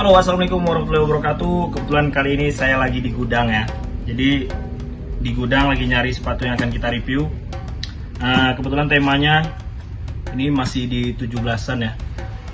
Halo, assalamualaikum warahmatullahi wabarakatuh. Kebetulan kali ini saya lagi di gudang ya. Jadi di gudang lagi nyari sepatu yang akan kita review. Kebetulan temanya ini masih di 17-an ya.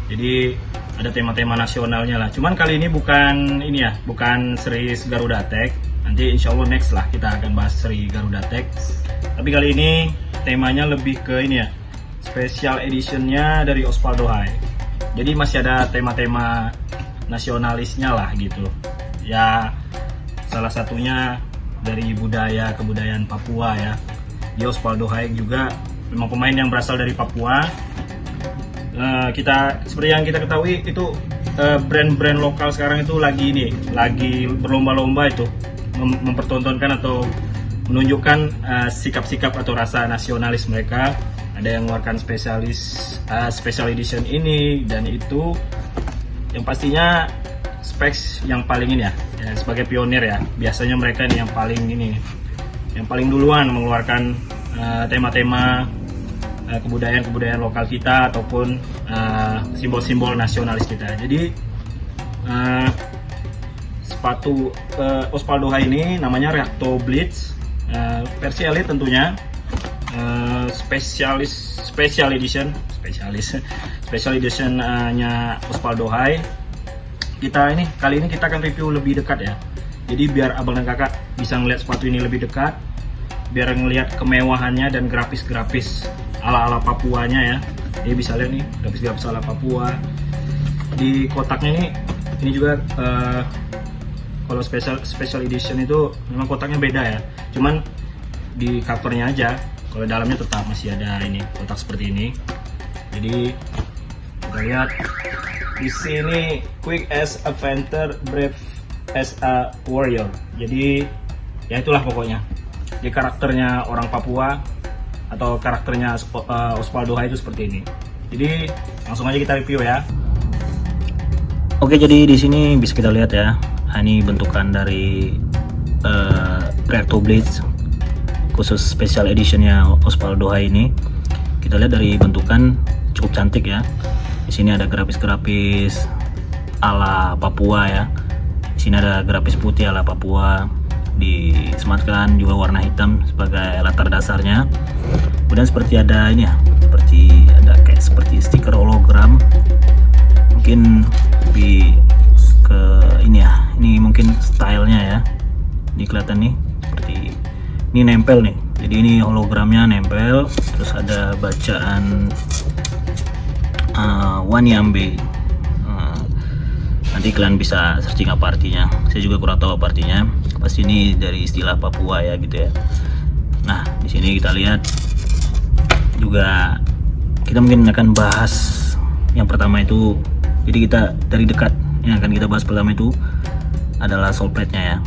Jadi ada tema-tema nasionalnya lah. Cuman kali ini bukan ini ya, bukan series Garuda Tech. Nanti insya Allah next lah kita akan bahas seri Garuda Tech. Tapi kali ini temanya lebih ke ini ya, special editionnya dari Osvaldo Hai. Jadi masih ada tema-tema nasionalisnya lah gitu ya, salah satunya dari kebudayaan Papua ya. Di Osvaldo Hai juga memang pemain yang berasal dari Papua. Kita seperti yang kita ketahui itu brand-brand lokal sekarang itu lagi berlomba-lomba itu mempertontonkan atau menunjukkan sikap-sikap atau rasa nasionalis mereka. Ada yang mengeluarkan special edition ini dan itu, yang pastinya specs yang paling ini ya, sebagai pionir ya. Biasanya mereka ini yang paling duluan mengeluarkan tema-tema kebudayaan lokal kita ataupun simbol-simbol nasionalis kita. Jadi sepatu Osvaldo Hai ini namanya Reacto Blitz, versi elit tentunya, special edition-nya Osvaldo Hai. Kali ini kita akan review lebih dekat ya. Jadi biar abang dan kakak bisa ngeliat sepatu ini lebih dekat, biar ngeliat kemewahannya dan grafis-grafis ala-ala Papuanya ya. Jadi bisa lihat nih grafis-grafis ala Papua. Di kotaknya ini juga kalau special edition itu memang kotaknya beda ya. Cuman di covernya aja, kalau dalamnya tetap masih ada ini kotak seperti ini. Jadi kita lihat di sini, quick as a fighter, brave as a warrior. Jadi ya itulah pokoknya. Jadi karakternya orang Papua atau karakternya Osvaldo Hai itu seperti ini. Jadi langsung aja kita review ya. Oke, jadi di sini bisa kita lihat ya. Ini bentukan dari Reacto Blitz khusus special editionnya Osvaldo Hai ini. Kita lihat dari bentukan cukup cantik ya. Di sini ada grafis-grafis ala Papua ya. Di sini ada grafis putih ala Papua, disematkan juga warna hitam sebagai latar dasarnya. Kemudian seperti ada ini ya, seperti stiker hologram. Mungkin lebih ke ini ya. Ini mungkin stylenya ya. Ini kelihatan nih seperti ini nempel nih. Jadi ini hologramnya nempel, terus ada bacaan Wanyambe. Nanti kalian bisa searching apa artinya. Saya juga kurang tahu apa artinya. Pasti ini dari istilah Papua ya gitu ya. Nah, di sini kita lihat juga, kita mungkin akan bahas yang pertama itu. Jadi kita dari dekat yang akan kita bahas pertama itu adalah sole plate-nya ya.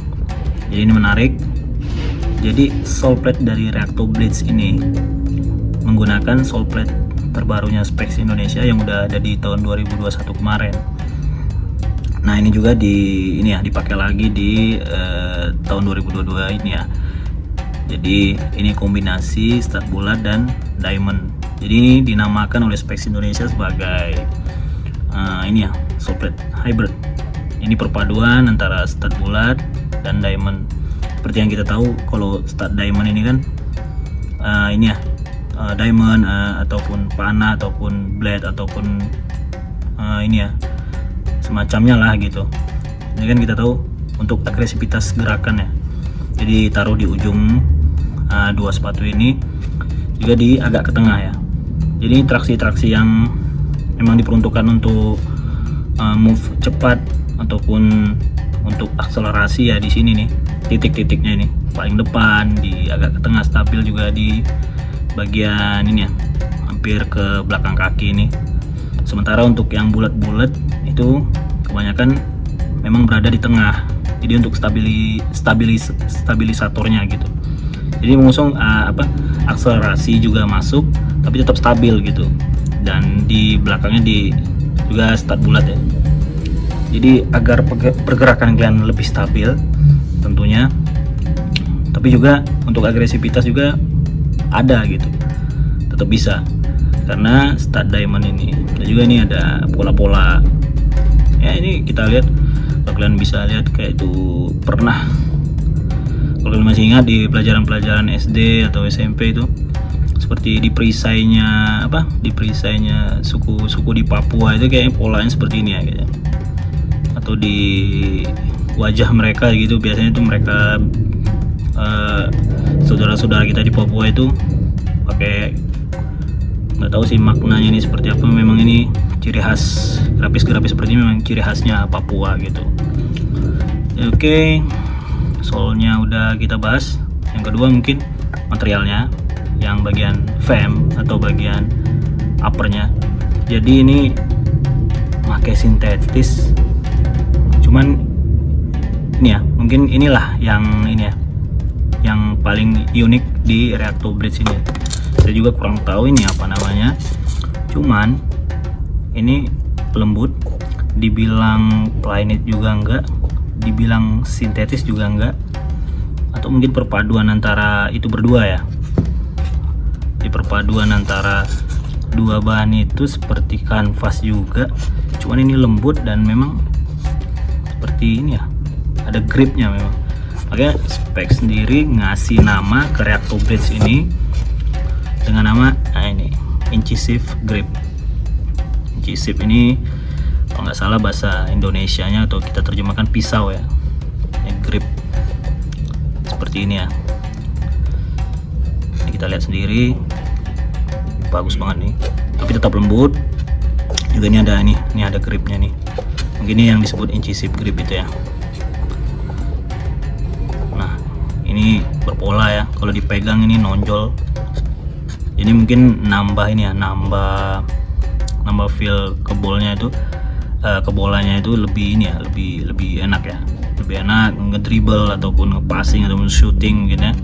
Jadi ini menarik. Jadi sole plate dari Reacto Blitz ini menggunakan sole plate terbarunya specs Indonesia yang udah ada di tahun 2021 kemarin. Nah, ini juga dipakai lagi di tahun 2022 ini ya. Jadi ini kombinasi stud bulat dan diamond. Jadi ini dinamakan oleh specs Indonesia sebagai sole plate hybrid. Ini perpaduan antara stud bulat dan diamond. Seperti yang kita tahu, kalau stud diamond ini kan diamond ataupun panah ataupun blade ataupun semacamnya lah gitu. Ini kan kita tahu untuk agresivitas gerakan ya. Jadi taruh di ujung dua sepatu ini, juga di agak ke tengah ya. Jadi traksi-traksi yang memang diperuntukkan untuk move cepat ataupun untuk akselerasi ya. Di sini nih titik-titiknya ini paling depan, di agak ke tengah, stabil juga di bagian ini ya, hampir ke belakang kaki ini. Sementara untuk yang bulat-bulat itu kebanyakan memang berada di tengah. Jadi untuk stabilisatornya gitu. Jadi mengusung akselerasi juga masuk, tapi tetap stabil gitu. Dan di belakangnya juga stud bulat ya. Jadi agar pergerakan kalian lebih stabil tentunya, tapi juga untuk agresivitas juga ada gitu, tetap bisa karena stud diamond ini. Dan juga ini ada pola-pola Ya ini kita lihat, kalian bisa lihat kayak itu pernah, kalau kalian masih ingat di pelajaran-pelajaran SD atau SMP itu seperti di perisainya suku di Papua itu kayaknya polanya seperti ini ya kayaknya. Atau di wajah mereka gitu, biasanya itu mereka saudara-saudara kita di Papua itu pakai, nggak tahu sih maknanya ini seperti apa, memang ini ciri khas grafis-grafis seperti ini memang ciri khasnya Papua gitu. Oke, soalnya udah kita bahas. Yang kedua mungkin materialnya, yang bagian frame atau bagian uppernya. Jadi ini pakai sintetis, cuman ini ya, mungkin inilah yang ini ya, yang paling unik di Reacto Blades ini. Saya juga kurang tahu ini apa namanya, cuman ini lembut, dibilang Plynit juga enggak, dibilang sintetis juga enggak, atau mungkin perpaduan antara itu berdua ya. Di perpaduan antara dua bahan itu seperti kanvas juga, cuman ini lembut dan memang seperti ini ya, ada gripnya memang. Makanya spek sendiri ngasih nama ke Reacto Blades ini dengan nama ini incisive grip. Incisive ini kalau nggak salah bahasa Indonesianya atau kita terjemahkan pisau ya. Ini grip seperti ini ya. Ini kita lihat sendiri, bagus banget nih, tapi tetap lembut juga. Ini ada gripnya nih, mungkin ini yang disebut incisive grip itu ya. Nah ini berpola ya, kalau dipegang ini nonjol, ini mungkin nambah ini ya, nambah feel kebolanya itu, kebolanya itu lebih ini ya, lebih enak ya, lebih enak ngedribble ataupun ngepassing ataupun shooting gitu ya.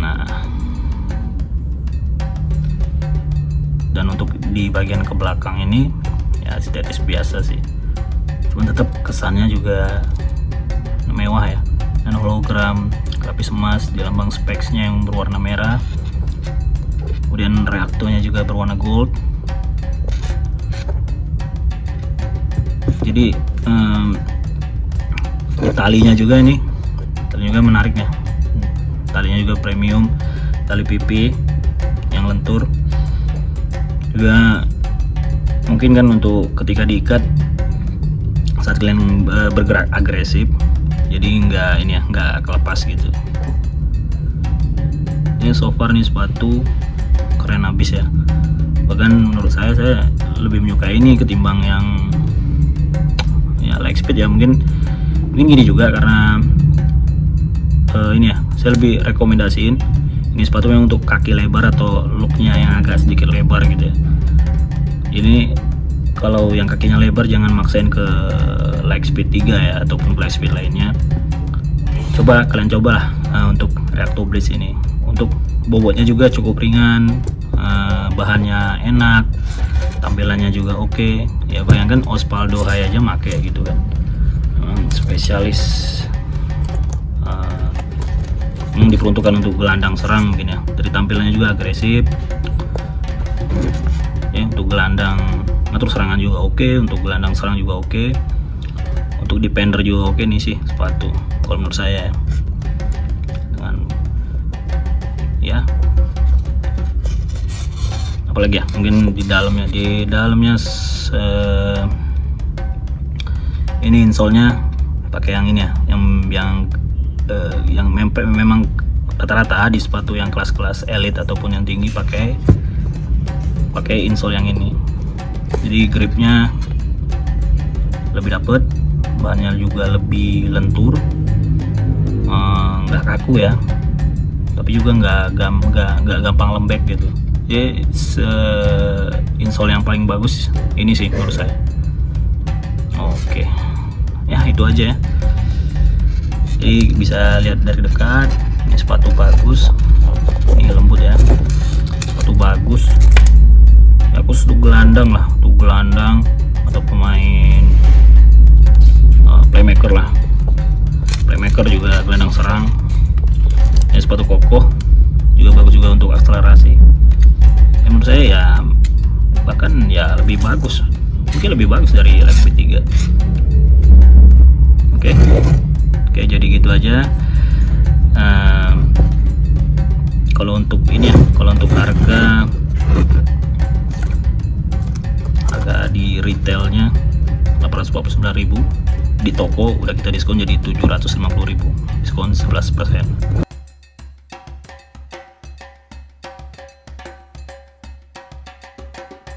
Nah, dan untuk di bagian ke belakang ini ya sintetis biasa sih, cuman tetap kesannya juga mewah ya, dan hologram, grafis emas di lambang specsnya yang berwarna merah, kemudian reaktonya juga berwarna gold. Jadi talinya juga menarik ya, talinya juga premium, tali pipi yang lentur juga. Mungkin kan untuk ketika diikat saat kalian bergerak agresif, jadi nggak kelepas gitu. Ini so far nih sepatu keren abis ya, bahkan menurut saya lebih menyukai ini ketimbang yang ya Lightspeed ya. Mungkin gini juga karena ini ya, saya lebih rekomendasiin ini sepatu memang untuk kaki lebar atau looknya yang agak sedikit lebar gitu ya. Ini kalau yang kakinya lebar jangan maksain ke Lightspeed 3 ya ataupun Lightspeed lainnya. Kalian cobalah untuk Reacto Blades ini. Untuk bobotnya juga cukup ringan, bahannya enak, tampilannya juga oke. Ya bayangkan Osvaldo Hai aja make gitu kan, spesialis diperuntukkan untuk gelandang serang mungkin ya. Dari tampilannya juga agresif ya, untuk gelandang ngatur serangan juga oke, untuk gelandang serang juga oke, untuk defender juga oke nih sih sepatu kalau menurut saya ya. Dengan ya apalagi ya, mungkin di dalamnya ini insole-nya pakai yang ini ya, yang memang rata-rata di sepatu yang kelas-kelas elite ataupun yang tinggi pakai insole yang ini. Jadi gripnya lebih dapet, bahannya juga lebih lentur, nggak kaku ya, tapi juga nggak gampang lembek gitu. Jadi insole yang paling bagus ini sih menurut saya. Oke ya, itu aja ya. Jadi bisa lihat dari dekat, ini sepatu bagus, ini lembut ya, sepatu bagus. Bagus untuk gelandang lah, untuk gelandang atau pemain playmaker lah, playmaker juga gelandang serang. Ini sepatu kokoh, juga bagus juga untuk akselerasi. Menurut saya ya bahkan ya lebih bagus mungkin lebih bagus dari LFP3. Oke, jadi gitu aja. Kalau untuk ini ya, kalau untuk harga di retailnya 849.000, di toko udah kita diskon jadi 750.000, diskon 11%.